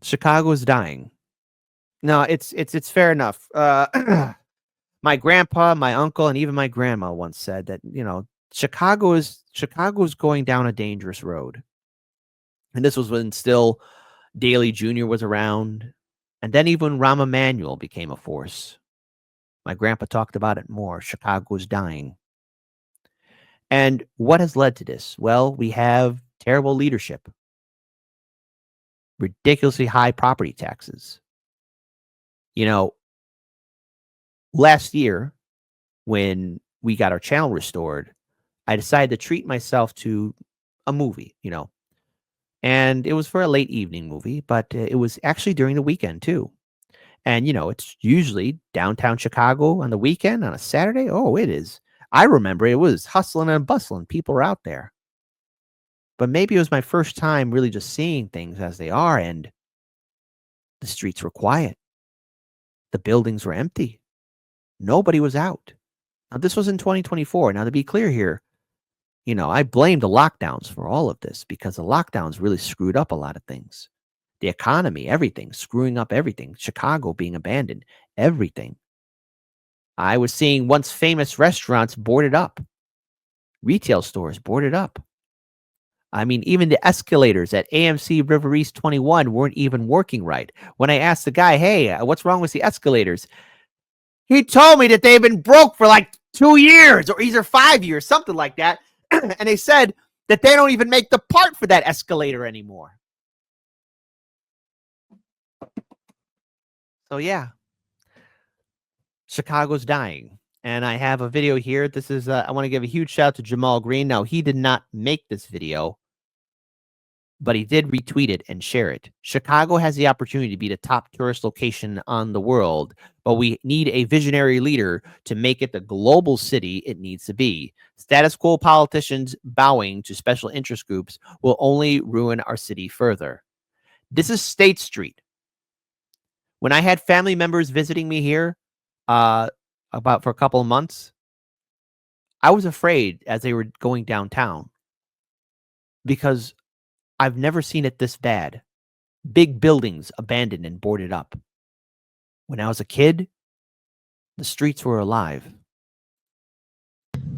Chicago's dying. No, it's fair enough. My grandpa, my uncle, and even my grandma once said that, Chicago's going down a dangerous road. And this was when still Daley Jr. was around. And then even Rahm Emanuel became a force. My grandpa talked about it more. Chicago's dying. And what has led to this? Well, we have terrible leadership, ridiculously high property taxes. Last year, when we got our channel restored, I decided to treat myself to a movie, and it was for a late evening movie, but it was actually during the weekend too. And, it's usually downtown Chicago on the weekend on a Saturday. Oh, it is. I remember it was hustling and bustling. People were out there. But maybe it was my first time really just seeing things as they are, and the streets were quiet. The buildings were empty. Nobody was out. Now, this was in 2024. Now, to be clear here, I blame the lockdowns for all of this because the lockdowns really screwed up a lot of things. The economy, everything, screwing up everything. Chicago being abandoned, everything. I was seeing once famous restaurants boarded up, retail stores boarded up. I mean, even the escalators at AMC River East 21 weren't even working right. When I asked the guy, hey, what's wrong with the escalators? He told me that they've been broke for like 2 years or either 5 years, something like that. And they said that they don't even make the part for that escalator anymore. So, yeah, Chicago's dying. And I have a video here. This is, I want to give a huge shout out to Jamal Green. Now, he did not make this video, but he did retweet it and share it. Chicago has the opportunity to be the top tourist location on the world, but we need a visionary leader to make it the global city it needs to be. Status quo politicians bowing to special interest groups will only ruin our city further. This is State Street. When I had family members visiting me here for a couple of months, I was afraid as they were going downtown because I've never seen it this bad. Big buildings abandoned and boarded up. When I was a kid, the streets were alive.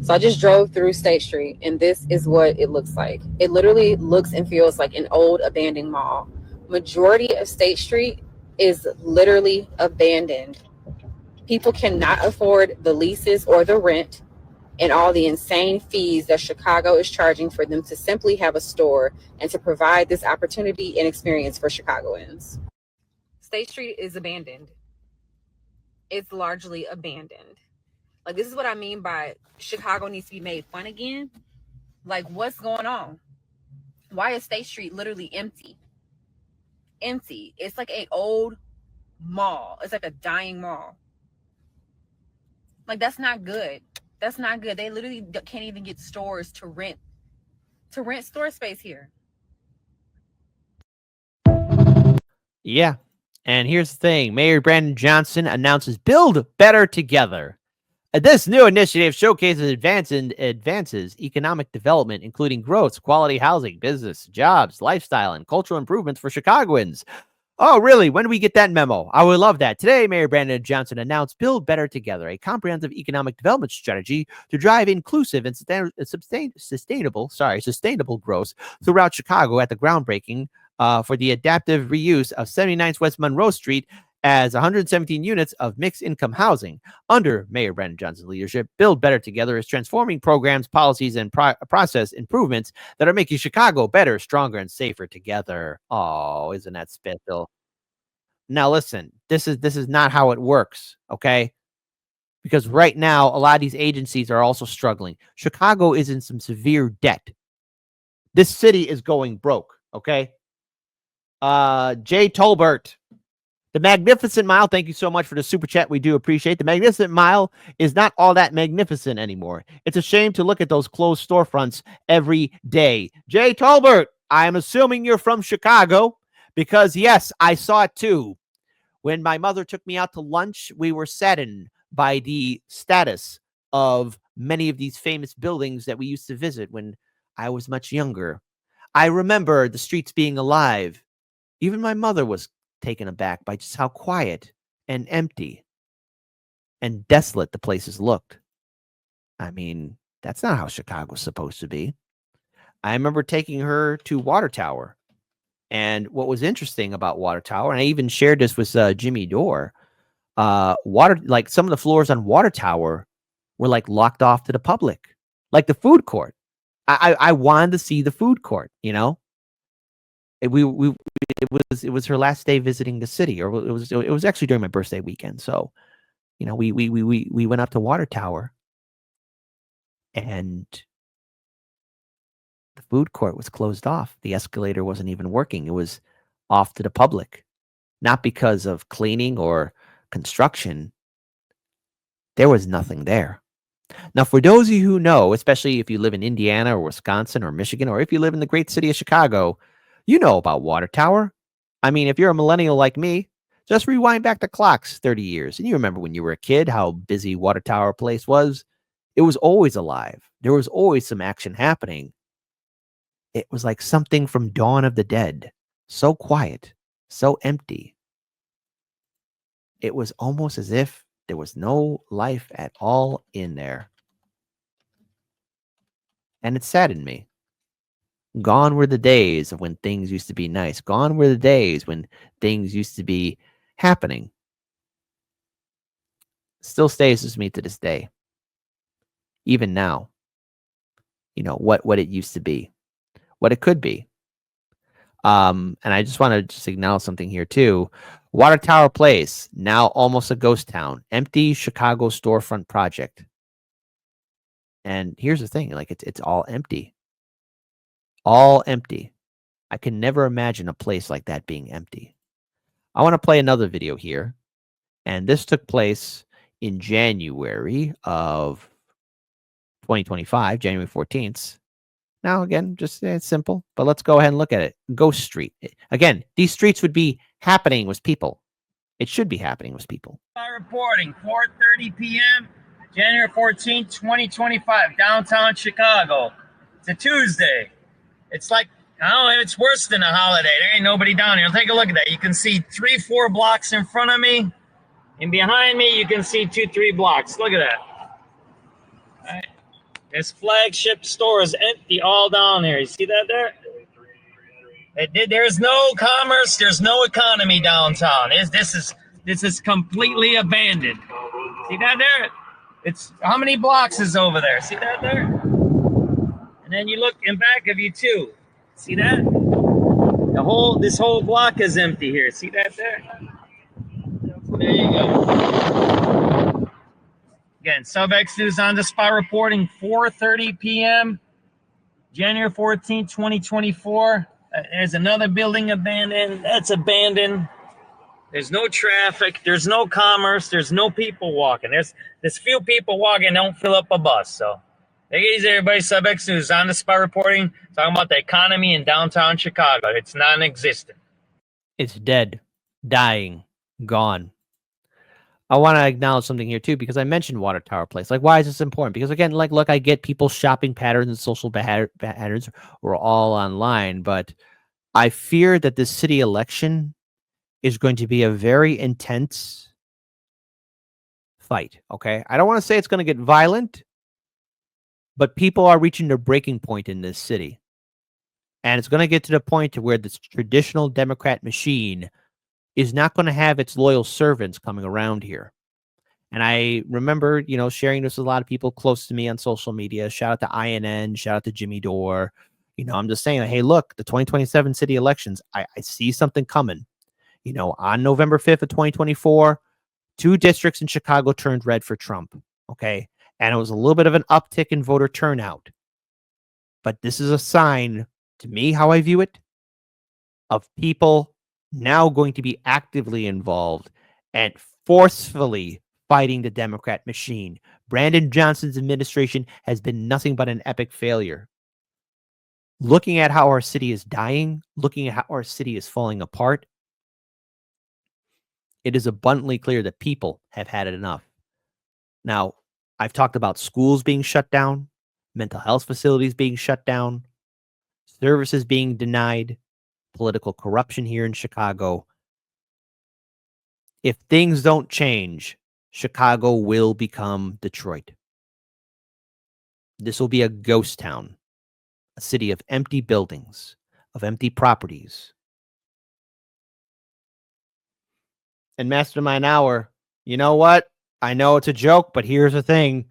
So I just drove through State Street, and this is what it looks like. It literally looks and feels like an old abandoned mall. Majority of State Street is literally abandoned. People cannot afford the leases or the rent and all the insane fees that Chicago is charging for them to simply have a store and to provide this opportunity and experience for Chicagoans. State Street is abandoned. It's largely abandoned. Like, this is what I mean by Chicago needs to be made fun again. Like, what's going on? Why is State Street literally empty? Empty. It's like an old mall. It's like a dying mall. Like, that's not good. That's not good. They literally can't even get stores to rent store space here. Yeah. And here's the thing. Mayor Brandon Johnson announces Build Better Together. This new initiative showcases advances economic development, including growth, quality housing, business, jobs, lifestyle, and cultural improvements for Chicagoans. Oh, really? When do we get that memo? I would love that. Today, Mayor Brandon Johnson announced Build Better Together, a comprehensive economic development strategy to drive inclusive and sustainable growth throughout Chicago at the groundbreaking for the adaptive reuse of 79th West Monroe Street as 117 units of mixed-income housing. Under Mayor Brandon Johnson's leadership, Build Better Together is transforming programs, policies, and process improvements that are making Chicago better, stronger, and safer together. Oh, isn't that special? Now, listen, this is not how it works, okay? Because right now, a lot of these agencies are also struggling. Chicago is in some severe debt. This city is going broke, okay? Jay Tolbert. The Magnificent Mile, thank you so much for the super chat. We do appreciate. The Magnificent Mile is not all that magnificent anymore. It's a shame to look at those closed storefronts every day. Jay Tolbert, I'm assuming you're from Chicago because, yes, I saw it too. When my mother took me out to lunch, we were saddened by the status of many of these famous buildings that we used to visit when I was much younger. I remember the streets being alive. Even my mother was taken aback by just how quiet and empty and desolate the places looked. I mean, that's not how Chicago's supposed to be. I remember taking her to Water Tower. And what was interesting about Water Tower, and I even shared this with Jimmy Dore, like some of the floors on Water Tower were like locked off to the public, like the food court. I wanted to see the food court, you know. We it was her last day visiting the city, or it was actually during my birthday weekend. So, you know, we went up to Water Tower, and the food court was closed off. The escalator wasn't even working. It was off to the public, not because of cleaning or construction. There was nothing there. Now, for those of you who know, especially if you live in Indiana or Wisconsin or Michigan, or if you live in the great city of Chicago, you know about Water Tower. I mean, if you're a millennial like me, just rewind back the clocks 30 years, and you remember when you were a kid how busy Water Tower Place was. It was always alive. There was always some action happening. It was like something from Dawn of the Dead. So quiet, so empty. It was almost as if there was no life at all in there. And it saddened me. Gone were the days of when things used to be nice. Gone were the days when things used to be happening. Still stays with me to this day. Even now. You know, what it used to be. What it could be. And I just want to just acknowledge something here too. Water Tower Place, now almost a ghost town. Empty Chicago storefront project. And here's the thing, like it's all empty. All empty. I can never imagine a place like that being empty. I want to play another video here. And this took place in January of 2025, January 14th. Now, again, just it's simple, but let's go ahead and look at it. Ghost Street. Again, these streets would be happening with people. It should be happening with people. Reporting 4:30 p.m. January 14th, 2025, downtown Chicago. It's a Tuesday. It's like, I don't know, it's worse than a holiday. There ain't nobody down here. Take a look at that. You can see 3-4 blocks in front of me, and behind me, you can see 2-3 blocks. Look at that. All right. This flagship store is empty all down there. You see that there? There's no commerce. There's no economy downtown. This is completely abandoned. See that there? It's how many blocks is over there? See that there? And then you look in back of you too. See that? This whole block is empty here. See that there? There you go. Again, SubX News on the spot reporting 4:30 p.m. January 14th, 2024. There's another building abandoned. That's abandoned. There's no traffic. There's no commerce. There's no people walking. There's few people walking. Don't fill up a bus. So, take it easy, everybody. SubX News on the spot reporting, talking about the economy in downtown Chicago. It's non-existent. It's dead, dying, gone. I want to acknowledge something here too, because I mentioned Water Tower Place. Like, why is this important? Because again, like, look, I get people's shopping patterns and social patterns. We're all online, but I fear that this city election is going to be a very intense fight. Okay, I don't want to say it's going to get violent, but people are reaching their breaking point in this city, and it's going to get to the point to where this traditional Democrat machine is not going to have its loyal servants coming around here. And I remember, you know, sharing this with a lot of people close to me on social media. Shout out to INN, shout out to Jimmy Dore. You know, I'm just saying, hey, look, the 2027 city elections, I see something coming. You know, on November 5th of 2024, 2 districts in Chicago turned red for Trump. Okay. And it was a little bit of an uptick in voter turnout. But this is a sign, to me, how I view it, of people now going to be actively involved and forcefully fighting the Democrat machine. Brandon Johnson's administration has been nothing but an epic failure. Looking at how our city is dying, looking at how our city is falling apart, it is abundantly clear that people have had it enough. Now, I've talked about schools being shut down, mental health facilities being shut down, services being denied, political corruption here in Chicago. If things don't change, Chicago will become Detroit. This will be a ghost town, a city of empty buildings, of empty properties. And Mastermind Hour, you know what? I know it's a joke, but here's the thing.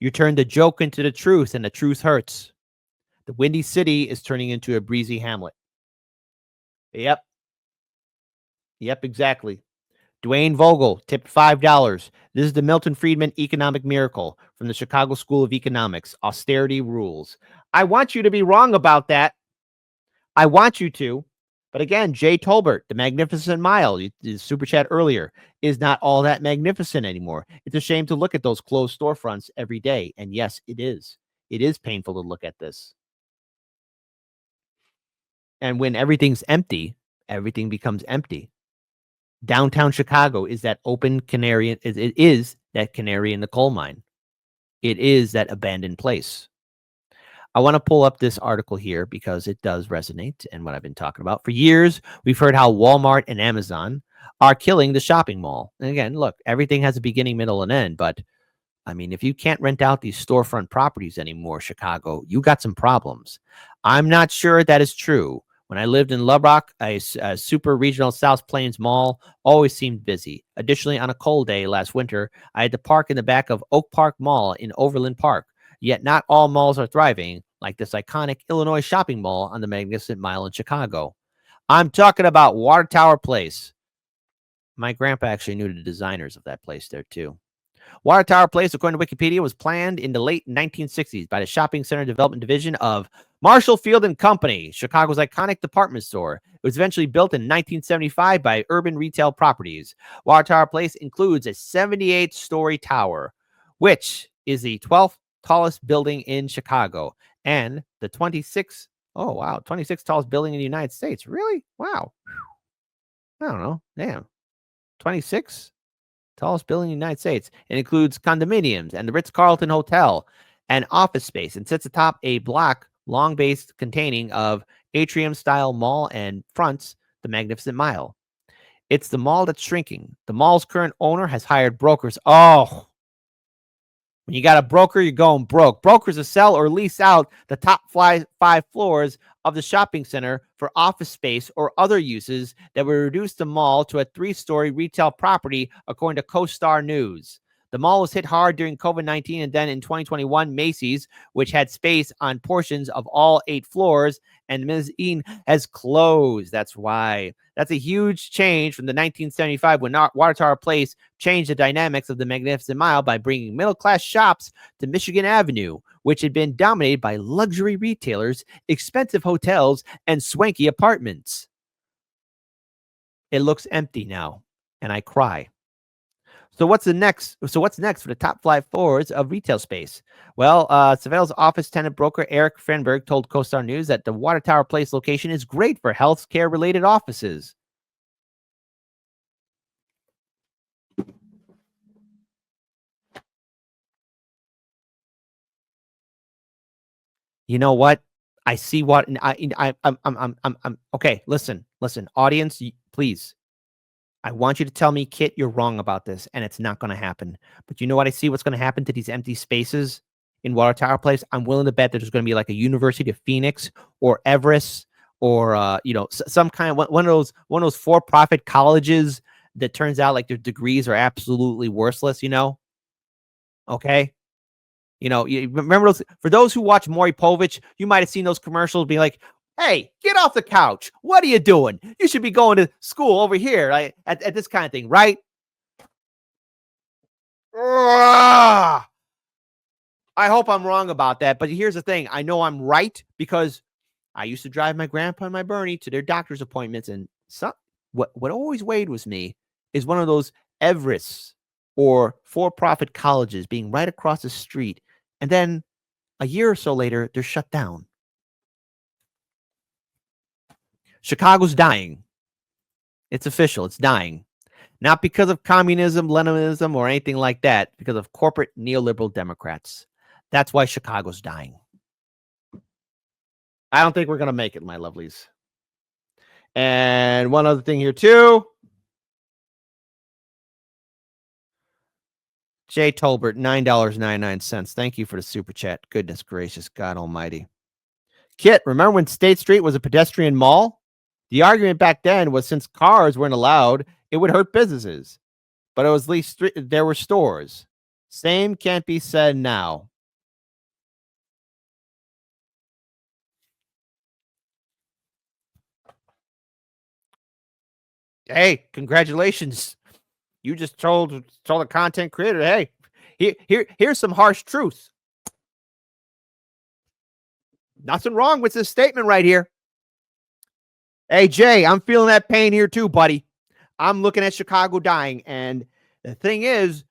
You turn the joke into the truth, and the truth hurts. The Windy City is turning into a breezy hamlet. Yep. Yep, exactly. Dwayne Vogel tipped $5. This is the Milton Friedman economic miracle from the Chicago School of Economics. Austerity rules. I want you to be wrong about that. I want you to. But again, Jay Tolbert, the Magnificent Mile, the super chat earlier, is not all that magnificent anymore. It's a shame to look at those closed storefronts every day. And yes, it is. It is painful to look at this. And when everything's empty, everything becomes empty. Downtown Chicago is that open canary. It is that canary in the coal mine. It is that abandoned place. I want to pull up this article here because it does resonate and what I've been talking about. For years, we've heard how Walmart and Amazon are killing the shopping mall. And again, look, everything has a beginning, middle, and end. But I mean, if you can't rent out these storefront properties anymore, Chicago, you got some problems. I'm not sure that is true. When I lived in Lubbock, a super regional South Plains mall always seemed busy. Additionally, on a cold day last winter, I had to park in the back of Oak Park Mall in Overland Park. Yet not all malls are thriving, like this iconic Illinois shopping mall on the Magnificent Mile in Chicago. I'm talking about Water Tower Place. My grandpa actually knew the designers of that place there, too. Water Tower Place, according to Wikipedia, was planned in the late 1960s by the Shopping Center Development Division of Marshall Field and Company, Chicago's iconic department store. It was eventually built in 1975 by Urban Retail Properties. Water Tower Place includes a 78-story tower, which is the 12th tallest building in Chicago and the 26th tallest building in the United States. Really? Wow. I don't know. Damn. 26? Tallest building in the United States. It includes condominiums and the Ritz-Carlton Hotel and office space and sits atop a block long base containing of atrium-style mall and fronts the Magnificent Mile. It's the mall that's shrinking. The mall's current owner has hired brokers. Oh, when you got a broker, you're going broke. Brokers will sell or lease out the top five floors of the shopping center for office space or other uses that would reduce the mall to a 3-story retail property, according to CoStar News. The mall was hit hard during COVID-19, and then in 2021, Macy's, which had space on portions of all 8 floors, and mezzanine has closed. That's why. That's a huge change from the 1975 when Water Tower Place changed the dynamics of the Magnificent Mile by bringing middle-class shops to Michigan Avenue, which had been dominated by luxury retailers, expensive hotels, and swanky apartments. It looks empty now, and I cry. So what's next for the top 5 floors of retail space? Well, Savelle's office tenant broker Eric Frenberg told CoStar News that the Water Tower Place location is great for healthcare-related offices. You know what? I see what I'm okay. Listen, audience, please. I want you to tell me, Kit, you're wrong about this, and it's not going to happen. But you know what I see what's going to happen to these empty spaces in Water Tower Place? I'm willing to bet that there's going to be like a University of Phoenix or Everest or some kind of one of those for-profit colleges that turns out like their degrees are absolutely worthless, Okay? You remember those, for those who watch Maury Povich, you might have seen those commercials being like, hey, get off the couch. What are you doing? You should be going to school over here, right? At this kind of thing, right? I hope I'm wrong about that. But here's the thing. I know I'm right because I used to drive my grandpa and my Bernie to their doctor's appointments. And what always weighed with me is one of those Everests or for-profit colleges being right across the street. And then a year or so later, they're shut down. Chicago's dying. It's official. It's dying. Not because of communism, Leninism, or anything like that, because of corporate neoliberal Democrats. That's why Chicago's dying. I don't think we're going to make it, my lovelies. And one other thing here, too. Jay Tolbert, $9.99. Thank you for the super chat. Goodness gracious, God almighty. Kit, remember when State Street was a pedestrian mall? The argument back then was since cars weren't allowed, it would hurt businesses. But it was at least there were stores. Same can't be said now. Hey, congratulations. You just told a content creator, hey, here's some harsh truth. Nothing wrong with this statement right here. Hey, Jay, I'm feeling that pain here too, buddy. I'm looking at Chicago dying. And the thing is,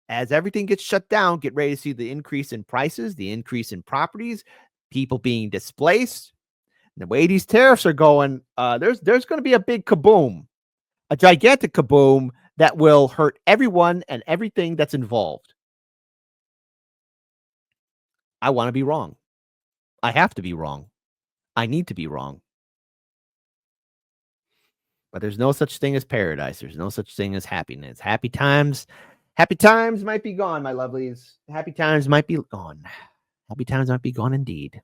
as everything gets shut down, get ready to see the increase in prices, the increase in properties, people being displaced. The way these tariffs are going, there's going to be a big kaboom, a gigantic kaboom that will hurt everyone and everything that's involved. I want to be wrong. I have to be wrong. I need to be wrong. But there's no such thing as paradise. There's no such thing as happiness. Happy times might be gone, my lovelies. Happy times might be gone. Happy times might be gone indeed.